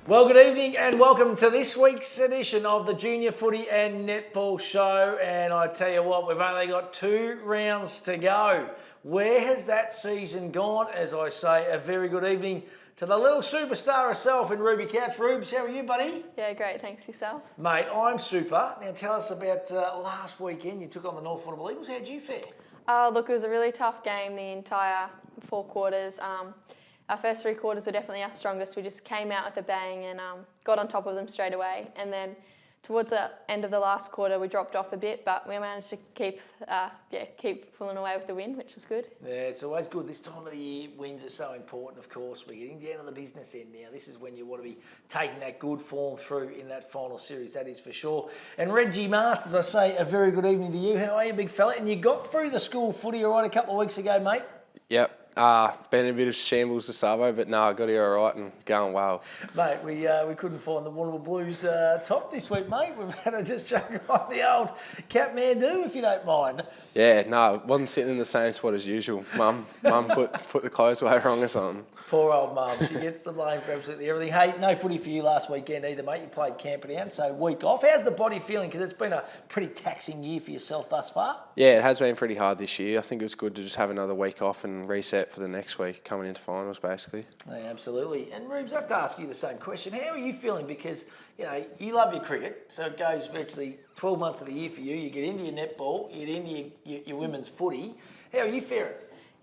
Well, good evening and welcome to this week's edition of the Junior Footy and Netball Show. And I tell you what, we've only got 2 rounds to go. Where has that season gone? As I say, a very good evening to the little superstar herself in Ruby Couch. Rubes, how are you, buddy? Yeah, great. Thanks, yourself. Mate, I'm super. Now tell us about last weekend. You took on the North Warrnambool Eagles. How'd you fare? Look, it was a really tough game the entire 4 quarters. Our first 3 quarters were definitely our strongest. We just came out with a bang and got on top of them straight away. And then towards the end of the last quarter, we dropped off a bit, but we managed to keep pulling away with the win, which was good. Yeah, it's always good. This time of the year, wins are so important, of course. We're getting down to the business end now. This is when you want to be taking that good form through in that final series, that is for sure. And Reggie Masters, I say a very good evening to you. How are you, big fella? And you got through the school footy all right a couple of weeks ago, mate? Yep. Been a bit of shambles to Savo, but no, I got here all right and going well. Mate, we couldn't find the Warrnambool Blues top this week, mate. We've had to just chuck on the old Kathmandu, if you don't mind. Yeah, no, wasn't sitting in the same spot as usual. Mum put the clothes away wrong or something. Poor old mum. She gets the blame for absolutely everything. Hey, no footy for you last weekend either, mate. You played Camperdown, so week off. How's the body feeling? Because it's been a pretty taxing year for yourself thus far. Yeah, it has been pretty hard this year. I think it was good to just have another week off and reset for the next week, coming into finals, basically. Yeah, absolutely. And Rubes, I have to ask you the same question. How are you feeling? Because, you know, you love your cricket, so it goes virtually 12 months of the year for you. You get into your netball, you get into your women's footy. How are you faring?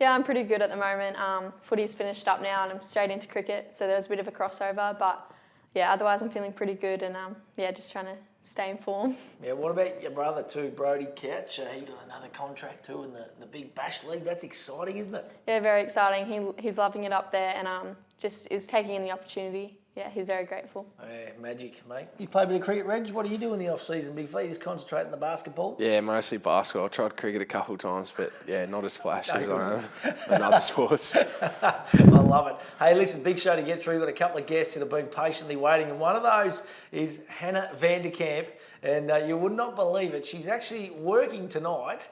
Yeah, I'm pretty good at the moment. Footy's finished up now and I'm straight into cricket, so there was a bit of a crossover. But, yeah, otherwise I'm feeling pretty good and, just trying to stay in form. Yeah, what about your brother too, Brody Couch? He got another contract too in the Big Bash League. That's exciting, isn't it? Yeah, very exciting. He's loving it up there and just is taking in the opportunity. Yeah, he's very grateful. Yeah, magic, mate. You play a bit of cricket, Reg? What do you do in the off-season, big fella? You just concentrate on the basketball? Yeah, mostly basketball. I tried cricket a couple of times, but yeah, not as flash as I am in other sports. I love it. Hey, listen, big show to get through. We've got a couple of guests that have been patiently waiting, and one of those is Hannah Vanderkamp, and you would not believe it. She's actually working tonight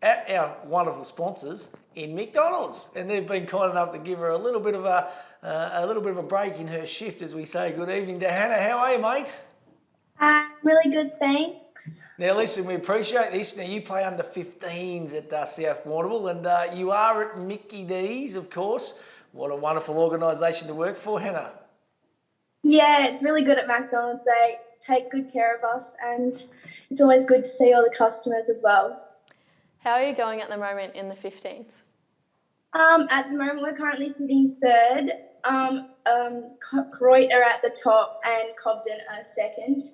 at our wonderful sponsors in McDonald's, and they've been kind enough to give her a little bit of a break in her shift as we say good evening to Hannah. How are you, mate? Really good, thanks. Now listen, we appreciate this. Now you play under 15s at South Warrnambool and you are at Mickey D's, of course. What a wonderful organisation to work for, Hannah. Yeah, it's really good at McDonald's. They take good care of us and it's always good to see all the customers as well. How are you going at the moment in the 15s? At the moment, we're currently sitting third. Croydon are at the top and Cobden are second.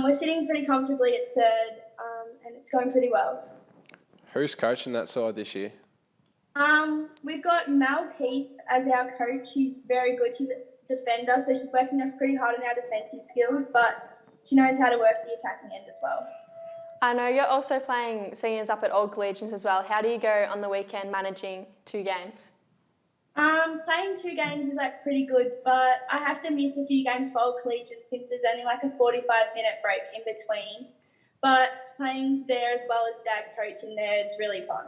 We're sitting pretty comfortably at third and it's going pretty well. Who's coaching that side this year? We've got Mel Keith as our coach. She's very good. She's a defender, so she's working us pretty hard on our defensive skills, but she knows how to work the attacking end as well. I know you're also playing seniors up at Old Collegians as well. How do you go on the weekend managing 2 games? Playing 2 games is pretty good, but I have to miss a few games for Old Collegians since there's only a 45-minute break in between. But playing there as well as Dad coaching there, it's really fun.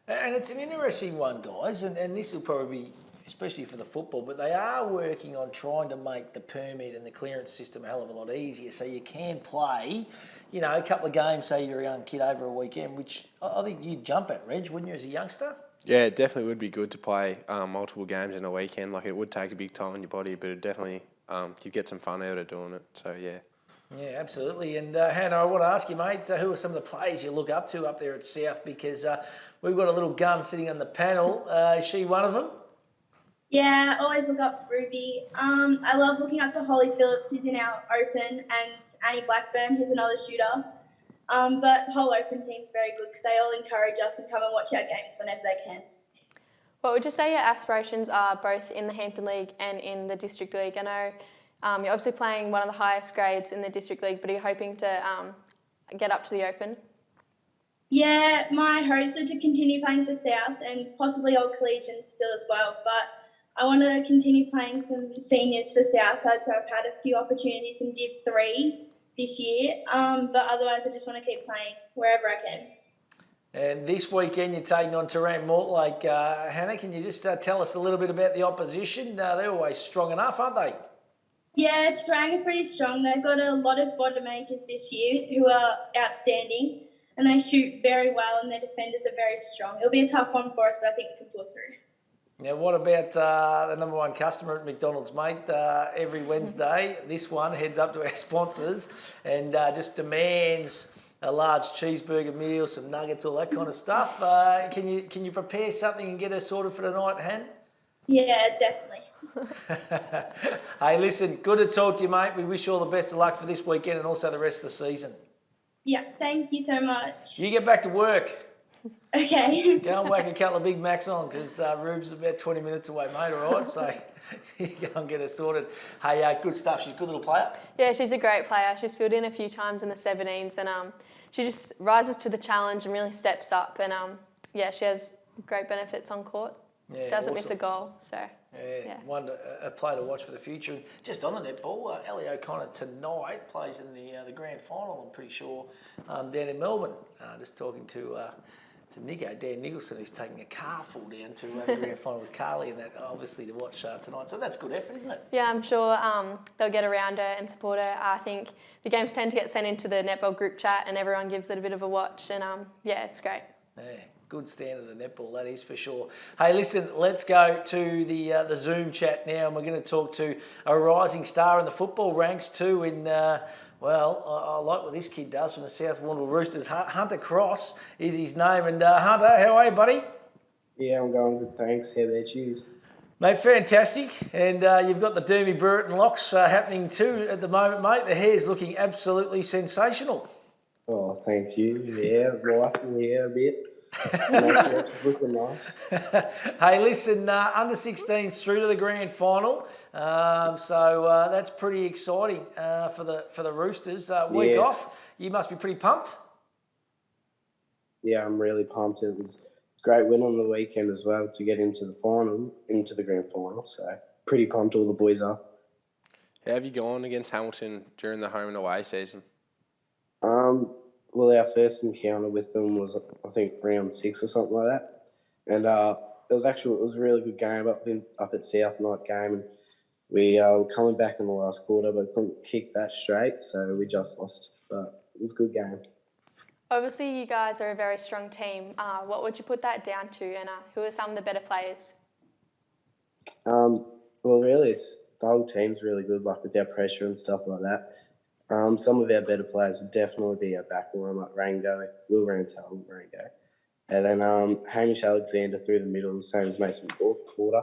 And it's an interesting one, guys, and this will probably be especially for the football, but they are working on trying to make the permit and the clearance system a hell of a lot easier so you can play, you know, a couple of games, say you're a young kid over a weekend, which I think you'd jump at, Reg, wouldn't you, as a youngster? Yeah, it definitely would be good to play multiple games in a weekend. Like, it would take a big toll on your body, but it definitely, you'd get some fun out of doing it, so yeah. Yeah, absolutely. And Hannah, I want to ask you, mate, who are some of the players you look up to up there at South? Because we've got a little gun sitting on the panel. Is she one of them? Yeah, I always look up to Ruby. I love looking up to Holly Phillips, who's in our Open, and Annie Blackburn, who's another shooter. But the whole Open team's very good because they all encourage us and come and watch our games whenever they can. What would you say your aspirations are both in the Hampden League and in the District League? I know you're obviously playing one of the highest grades in the District League, but are you hoping to get up to the Open? Yeah, my hopes are to continue playing for South and possibly Old Collegians still as well, but I want to continue playing some seniors for South. So I've had a few opportunities in Div 3 this year, but otherwise I just want to keep playing wherever I can. And this weekend you're taking on Terran Mortlake. Hannah, can you just tell us a little bit about the opposition? They're always strong enough, aren't they? Yeah, Terang are pretty strong. They've got a lot of bottom ages this year who are outstanding, and they shoot very well, and their defenders are very strong. It'll be a tough one for us, but I think we can pull through. Now, what about the number one customer at McDonald's, mate? Every Wednesday, this one heads up to our sponsors and just demands a large cheeseburger meal, some nuggets, all that kind of stuff. Can you prepare something and get her sorted for tonight, Han? Yeah, definitely. Hey, listen, good to talk to you, mate. We wish you all the best of luck for this weekend and also the rest of the season. Yeah, thank you so much. You get back to work. Okay. Go and whack a couple of Big Macs on because Rube's is about 20 minutes away, mate, all right? So you go and get her sorted. Hey, good stuff. She's a good little player. Yeah, she's a great player. She's filled in a few times in the 17s and she just rises to the challenge and really steps up. And yeah, she has great benefits on court. Yeah, Doesn't awesome. miss a goal, so yeah. A player to watch for the future. Just on the netball, Ellie O'Connor tonight plays in the grand final, I'm pretty sure, down in Melbourne. Just talking to Nico, Dan Nicholson, who's taking a car full down to the grand final with Carly, and that obviously to watch tonight. So that's good effort, isn't it? yeah, I'm sure they'll get around her and support her. I think the games tend to get sent into the netball group chat and everyone gives it a bit of a watch, and yeah, it's great. Yeah, good standard of netball, that is for sure. Hey, listen, let's go to the Zoom chat now, and we're going to talk to a rising star in the football ranks too. I like what this kid does from the South Warrnambool Roosters. Hunter Cross is his name, and Hunter, how are you, buddy? Yeah, I'm going good, thanks. How about you? Mate, fantastic. And you've got the Doomy Brereton locks happening too at the moment, mate. The hair's looking absolutely sensational. Oh, thank you. Yeah, liking the hair a bit. It's looking nice. Hey, listen, under 16s through to the grand final. So that's pretty exciting for the Roosters. Week off, you must be pretty pumped. Yeah, I'm really pumped. It was a great win on the weekend as well to get into the grand final. So pretty pumped all the boys are. How have you gone against Hamilton during the home and away season? Well, our first encounter with them was, I think, round 6 or something like that. And it was a really good game up at South night game. And we were coming back in the last quarter, but couldn't kick that straight, so we just lost. But it was a good game. Obviously, you guys are a very strong team. What would you put that down to, and who are some of the better players? Well, really, the whole team's really good, like with our pressure and stuff like that. Some of our better players would definitely be our back line, like Rango, Will Rantel, Rango. And then Hamish Alexander through the middle, the same as Mason Porter.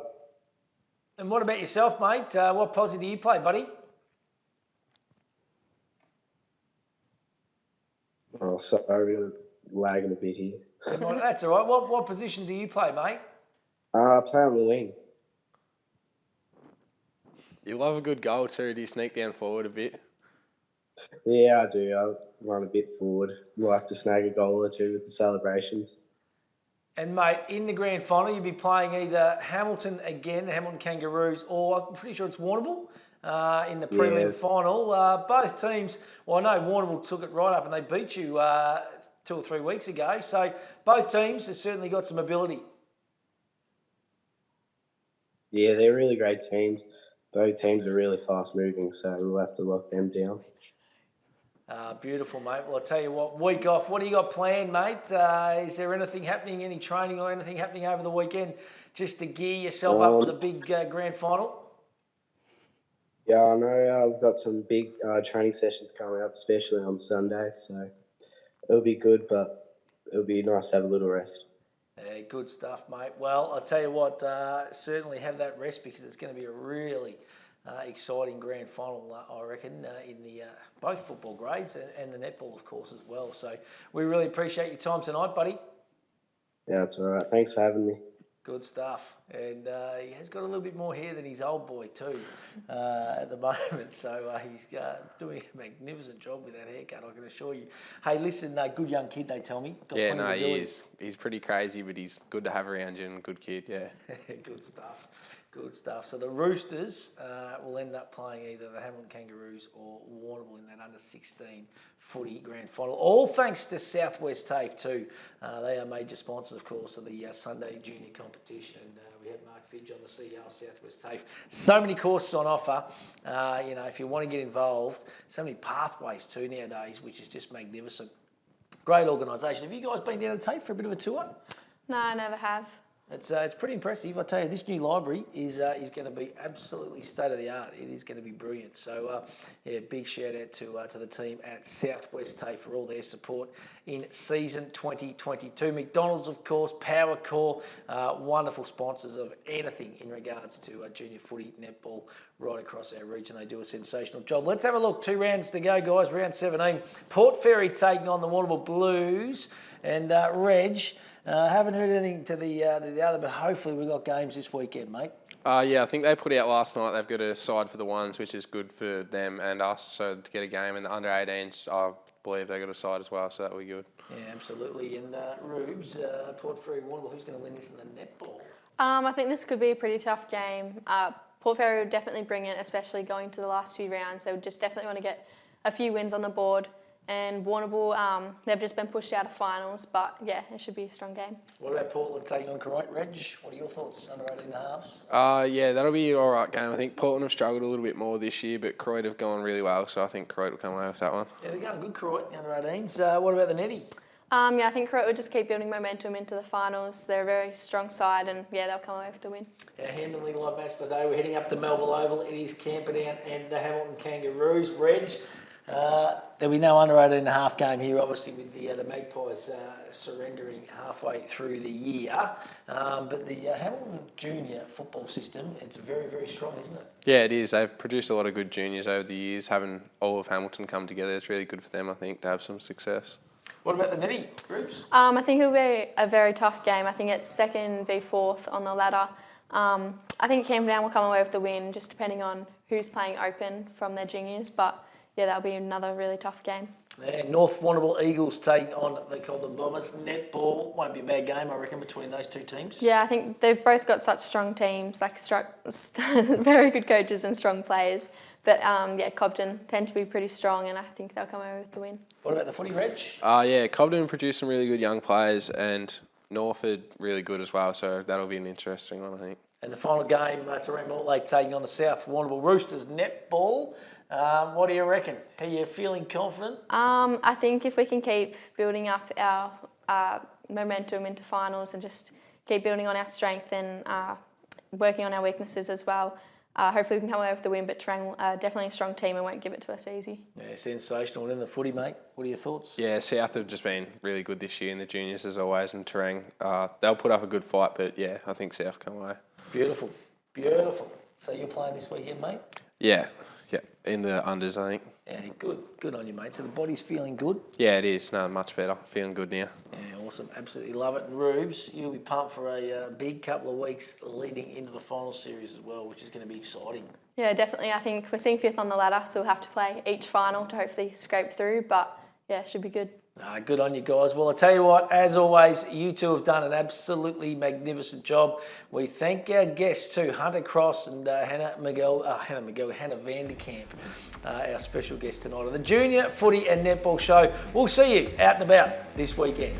And what about yourself, mate? What posse do you play, buddy? Oh, sorry, we're lagging a bit here. That's all right. What position do you play, mate? I play on the wing. You love a good goal too. Do you sneak down forward a bit? Yeah, I do. I run a bit forward. Like to snag a goal or two with the celebrations. And, mate, in the grand final, you'll be playing either Hamilton again, the Hamilton Kangaroos, or I'm pretty sure it's Warrnambool in the prelim final. Both teams, well, I know Warrnambool took it right up and they beat you 2 or 3 weeks ago. So both teams have certainly got some ability. Yeah, they're really great teams. Both teams are really fast moving, so we'll have to lock them down. Beautiful, mate. Well, I'll tell you what, week off, what do you got planned, mate? Is there anything happening, any training or anything happening over the weekend just to gear yourself up for the big grand final? Yeah, I know I've got some big training sessions coming up, especially on Sunday, so it'll be good, but it'll be nice to have a little rest. Yeah, good stuff, mate. Well, I'll tell you what, certainly have that rest because it's going to be a really exciting grand final, I reckon, in the both football grades and the netball, of course, as well. So we really appreciate your time tonight, buddy. Yeah, that's all right. Thanks for having me. Good stuff. And he has got a little bit more hair than his old boy too at the moment. So he's doing a magnificent job with that haircut, I can assure you. Hey, listen, good young kid, they tell me. Yeah, no, he is. He's pretty crazy, but he's good to have around you and a good kid, yeah. Good stuff. Good stuff. So the Roosters will end up playing either the Hamilton Kangaroos or Warrnambool in that under-16 footy grand final. All thanks to Southwest TAFE too. They are major sponsors, of course, of the Sunday junior competition. And we had Mark Fidge on the Seagull Southwest TAFE. So many courses on offer. If you want to get involved, so many pathways too nowadays, which is just magnificent. Great organisation. Have you guys been down to TAFE for a bit of a tour? No, I never have. It's pretty impressive. I tell you, this new library is going to be absolutely state of the art. It is going to be brilliant. So big shout out to the team at Southwest TAFE for all their support in season 2022. McDonald's, of course, Power Core, wonderful sponsors of anything in regards to junior footy, netball, right across our region. They do a sensational job. Let's have a look. 2 rounds to go, guys. Round 17. Port Fairy taking on the Warrnambool Blues, and Reg. Haven't heard anything to the other, but hopefully we've got games this weekend, mate. I think they put out last night they've got a side for the ones, which is good for them and us. So to get a game in the under 18s, I believe they got a side as well, so that will be good. Yeah, absolutely. And Rubes, Port Fairy, Warrnambool, who's going to win this in the netball? I think this could be a pretty tough game. Port Fairy would definitely bring it, especially going to the last few rounds. They would just definitely want to get a few wins on the board. And Warrnambool, they've just been pushed out of finals, but yeah, it should be a strong game. What about Portland taking on Croydon? Reg, what are your thoughts? Under 18 and a halves? Yeah, that'll be an all right game. I think Portland have struggled a little bit more this year, but Croydon have gone really well, so I think Croydon will come away with that one. Yeah, they're going good, Croydon, under 18s. What about the Netty? I think Croydon would just keep building momentum into the finals. They're a very strong side, and yeah, they'll come away with the win. Our Hampden live match of the day. We're heading up to Melville Oval. It is Camperdown and the Hamilton Kangaroos. Reg, there'll be no under 18 and a half game here, obviously, with the Magpies surrendering halfway through the year. But the Hamilton junior football system, it's very, very strong, isn't it? Yeah, it is. They've produced a lot of good juniors over the years. Having all of Hamilton come together is really good for them, I think, to have some success. What about the Netty groups? I think it'll be a very tough game. I think it's 2nd v 4th on the ladder. I think Camperdown will come away with the win, just depending on who's playing open from their juniors. But yeah, that'll be another really tough game. And North Warrnambool Eagles taking on, they call them Bombers. Netball won't be a bad game, I reckon, between those two teams. Yeah, I think they've both got such strong teams, very good coaches and strong players. But Cobden tend to be pretty strong, and I think they'll come away with the win. What about the footy, Reg? Yeah, Cobden produced some really good young players, and Norfolk really good as well, so that'll be an interesting one, I think. And the final game, Tauranga Mortlake taking on the South Warrnambool Roosters netball. What do you reckon? Are you feeling confident? I think if we can keep building up our momentum into finals and just keep building on our strength and working on our weaknesses as well, hopefully we can come away with the win, but Tauranga definitely a strong team and won't give it to us easy. Yeah, sensational. And in the footy, mate, what are your thoughts? Yeah, South have just been really good this year in the juniors as always, and Tauranga, they'll put up a good fight, but yeah, I think South come away. Beautiful, beautiful. So you're playing this weekend, mate? Yeah, in the unders, I think. Yeah, good on you, mate. So the body's feeling good? Yeah, it is. No, much better. Feeling good now. Yeah, awesome. Absolutely love it. And Rubes, you'll be pumped for a big couple of weeks leading into the final series as well, which is going to be exciting. Yeah, definitely. I think we're seeing 5th on the ladder, so we'll have to play each final to hopefully scrape through, but yeah, it should be good. Good on you guys. Well, I tell you what, as always, you two have done an absolutely magnificent job. We thank our guests too, Hunter Cross and Hannah Vanderkamp, our special guest tonight on the Junior Footy and Netball Show. We'll see you out and about this weekend.